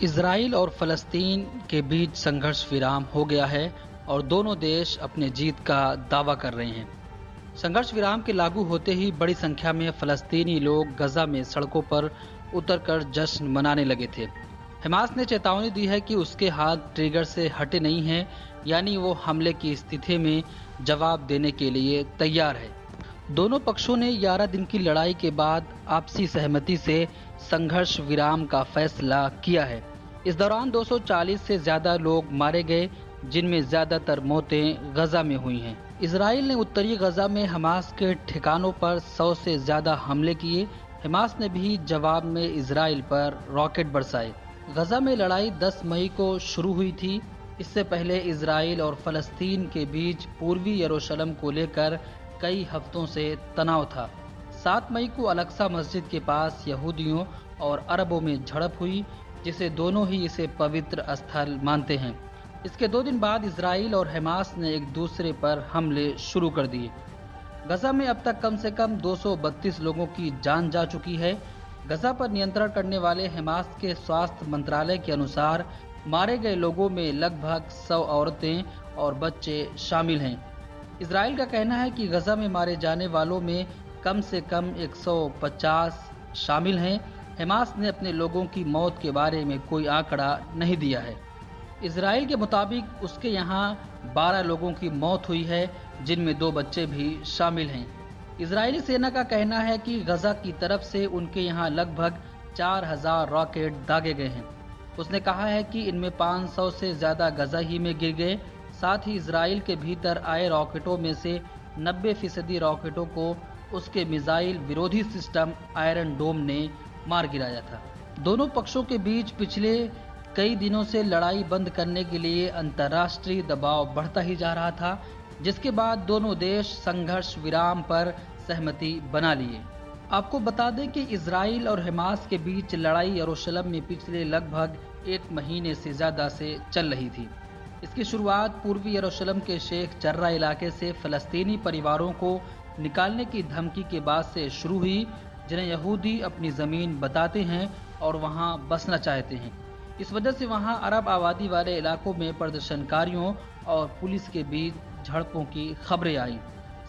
Israel और फ़लस्तीन के बीच संघर्ष विराम हो गया है और दोनों देश अपने जीत का दावा कर रहे हैं। संघर्ष विराम के लागू होते ही बड़ी संख्या में फ़लस्तीनी लोग गजा में सड़कों पर उतरकर जश्न मनाने लगे थे। हमास ने चेतावनी दी है कि उसके हाथ ट्रिगर से हटे नहीं हैं, यानी वो हमले की स्थिति में जवाब देने के लिए तैयार है। दोनों पक्षों ने 11 दिन की लड़ाई के बाद आपसी सहमति से संघर्ष विराम का फैसला किया है। इस दौरान 240 से ज्यादा लोग मारे गए, जिनमें ज्यादातर मौतें गजा में हुई हैं। इजराइल ने उत्तरी गजा में हमास के ठिकानों पर 100 से ज्यादा हमले किए। हमास ने भी जवाब में इजराइल पर रॉकेट बरसाए। गजा में लड़ाई 10 मई को शुरू हुई थी। इससे पहले इजराइल और फ़लस्तीन के बीच पूर्वी यरूशलेम को लेकर कई हफ्तों से तनाव था। 7 मई को अल-अक्सा मस्जिद के पास यहूदियों और अरबों में झड़प हुई, जिसे दोनों ही इसे पवित्र स्थल मानते हैं। इसके 2 दिन बाद इजराइल और हमास ने एक दूसरे पर हमले शुरू कर दिए। गजा में अब तक कम से कम 232 लोगों की जान जा चुकी है। गजा पर नियंत्रण करने वाले हमास के स्वास्थ्य मंत्रालय के अनुसार मारे गए लोगों में लगभग 100 औरतें और बच्चे शामिल हैं। इजराइल का कहना है कि गजा में मारे जाने वालों में कम से कम 150 शामिल हैं। हमास ने अपने लोगों की मौत के बारे में कोई आंकड़ा नहीं दिया है। इजराइल के मुताबिक उसके यहाँ 12 लोगों की मौत हुई है, जिनमें 2 बच्चे भी शामिल हैं। इजरायली सेना का कहना है कि गजा की तरफ से उनके यहाँ लगभग 4000 रॉकेट दागे गए हैं। उसने कहा है कि इनमें 500 से ज्यादा गजा ही में गिर गए। साथ ही इजराइल के भीतर आए रॉकेटों में से 90% रॉकेटों को उसके मिसाइल विरोधी सिस्टम आयरन डोम ने मार गिराया था। दोनों पक्षों के बीच पिछले कई दिनों से लड़ाई बंद करने के लिए अंतर्राष्ट्रीय दबाव बढ़ता ही जा रहा था, जिसके बाद दोनों देश संघर्ष विराम पर सहमति बना लिए। आपको बता दें कि इजराइल और हमास के बीच लड़ाई यरूशलेम में पिछले लगभग 1 महीने से ज्यादा से चल रही थी। इसकी शुरुआत पूर्वी यरूशलेम के शेख जर्रा इलाके से फ़लस्तीनी परिवारों को निकालने की धमकी के बाद से शुरू हुई, जिन्हें यहूदी अपनी ज़मीन बताते हैं और वहां बसना चाहते हैं। इस वजह से वहां अरब आबादी वाले इलाकों में प्रदर्शनकारियों और पुलिस के बीच झड़पों की खबरें आई।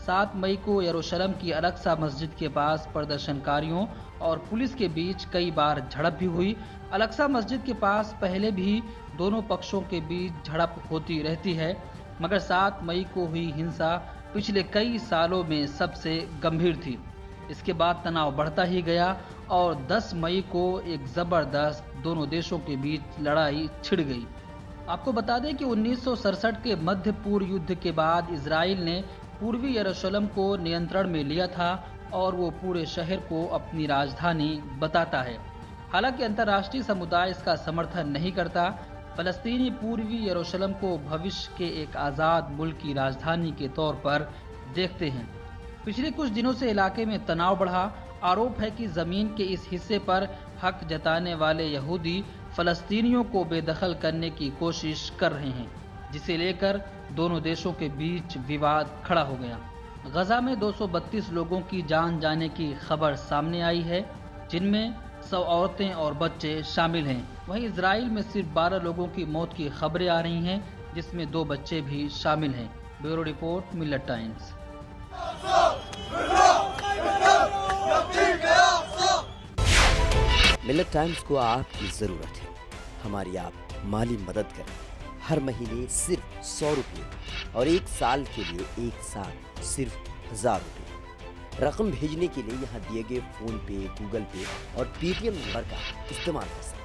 7 मई को यरूशलेम की अल-अक्सा मस्जिद के पास प्रदर्शनकारियों और पुलिस के बीच कई बार झड़प भी हुई। अल-अक्सा मस्जिद के पास पहले भी दोनों पक्षों के बीच झड़प होती रहती है, मगर 7 मई को हुई हिंसा पिछले कई सालों में सबसे गंभीर थी। इसके बाद तनाव बढ़ता ही गया और 10 मई को एक जबरदस्त दोनों देशों के बीच लड़ाई छिड़ गई। आपको बता दें कि 1967 के मध्य पूर्व युद्ध के बाद इजराइल ने पूर्वी यरूशलेम को नियंत्रण में लिया था और वो पूरे शहर को अपनी राजधानी बताता है। हालांकि अंतर्राष्ट्रीय समुदाय इसका समर्थन नहीं करता। फ़लस्तीनी पूर्वी यरूशलेम को भविष्य के एक आज़ाद मुल्क की राजधानी के तौर पर देखते हैं। पिछले कुछ दिनों से इलाके में तनाव बढ़ा। आरोप है कि जमीन के इस हिस्से पर हक जताने वाले यहूदी फ़लस्तीनियों को बेदखल करने की कोशिश कर रहे हैं, जिसे लेकर दोनों देशों के बीच विवाद खड़ा हो गया। गजा में 232 लोगों की जान जाने की खबर सामने आई है, जिनमें 100 औरतें और बच्चे शामिल हैं। वहीं इजराइल में सिर्फ 12 लोगों की मौत की खबरें आ रही हैं, जिसमें 2 बच्चे भी शामिल हैं। ब्यूरो रिपोर्ट, मिलत टाइम्स। मिलत टाइम्स को आपकी जरूरत है। हमारी आप माली मदद करें। हर महीने सिर्फ 100 रुपये और 1 साल के लिए एक साथ सिर्फ 1000 रुपये। रकम भेजने के लिए यहाँ दिए गए फोन पे, गूगल पे और पेटीएम नंबर का इस्तेमाल कर सकते हैं।